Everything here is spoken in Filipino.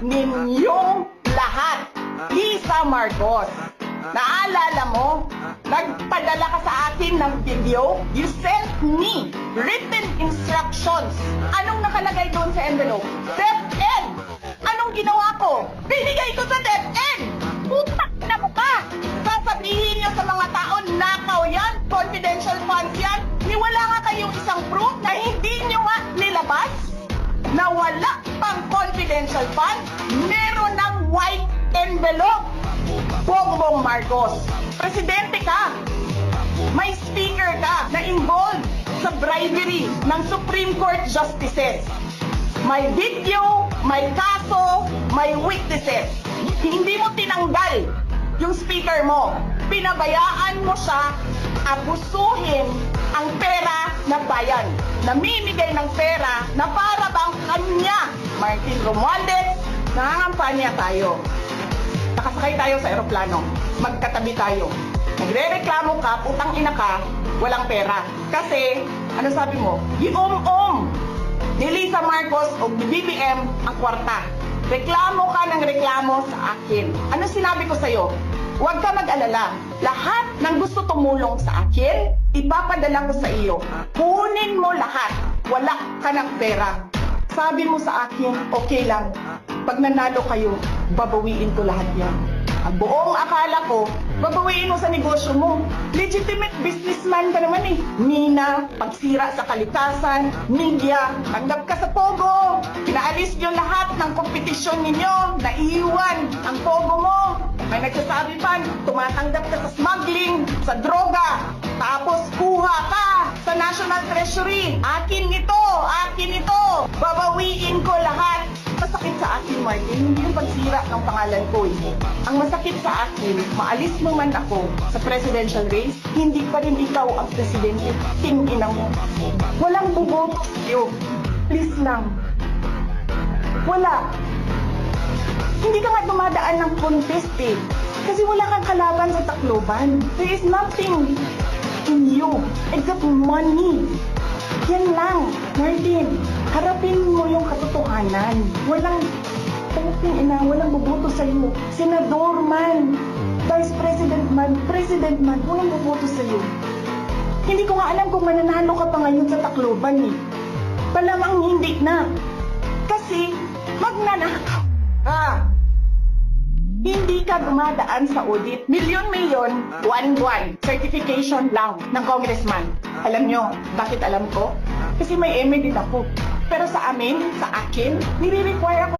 ninyong lahat. Lisa Marcos, naalala mo? Nagpadala ka sa akin ng video? You sent me written instructions. Anong nakalagay doon sa envelope? DepEd! Anong ginawa ko? Binigay ko sa DepEd! Putak na mukha! Sasabihin niyo sa mga tao, nakaw yan, confidential funds yan, niwala nga kayong isang proof na hindi niyo nga nilabas? Na wala pang confidential fund, meron ng white envelope. Bongbong Marcos, presidente ka, may speaker ka na involved sa bribery ng Supreme Court justices. May video, may kaso, may witnesses. Hindi mo tinanggal yung speaker mo. Pinabayaan mo siya abusuhin ang pera ng bayan. Namimigay ng pera na para bang kanya, Martin Romualdez, nangangampanya tayo. Nakasakay tayo sa eroplano, magkatabi tayo. Nagre-reklamo ka, putang ina ka, walang pera. Kasi, ano sabi mo? Giom-om ni Lisa Marcos o ni BBM ang kwarta. Reklamo ka ng reklamo sa akin. Ano sinabi ko sa'yo? Huwag ka mag-alala. Lahat ng gusto tumulong sa akin, ipapadala ko sa iyo. Kunin mo lahat. Wala ka ng pera. Sabi mo sa akin, okay lang. Pag nanalo kayo, babawiin ko lahat yan. Ang buong akala ko, babawiin mo sa negosyo mo. Legitimate businessman ka naman eh. Mina, pagsira sa kalikasan, media, tanggap ka sa Pogo. Pinaalis nyo lahat ng kompetisyon ninyo, naiiwan ang Pogo mo. May nagsasabi pa, tumatanggap ka sa smuggling, sa droga. Tapos kuha ka sa National Treasury. Akin ito, babawiin ko lahat. Masakit sa akin, Martin, hindi yung pagsira ng pangalan ko eh. Ang masakit sa akin, maalis mo man ako sa presidential race, hindi pa rin ikaw ang presidente. Tingin mo. Walang buboto sa'yo. Please lang. Wala. Hindi ka nga dumadaan ng contest eh. Kasi wala kang kalaban sa Tacloban. There is nothing in you except money. Yan lang, Martin. Harapin mo yung katotohanan. Walang walang boboto sa'yo. Senador man, Vice President man, President man, walang boboto sa'yo. Hindi ko nga alam kung mananalo ka pa ngayon sa Tacloban eh. Palamang hindi na. Kasi magnanakaw ka. Hindi ka dumadaan sa audit. Milyon-milyon, buwan-buwan, certification lang ng congressman. Alam nyo, bakit alam ko? Kasi may MA din ako. Pero sa amin, sa akin, nire-require ako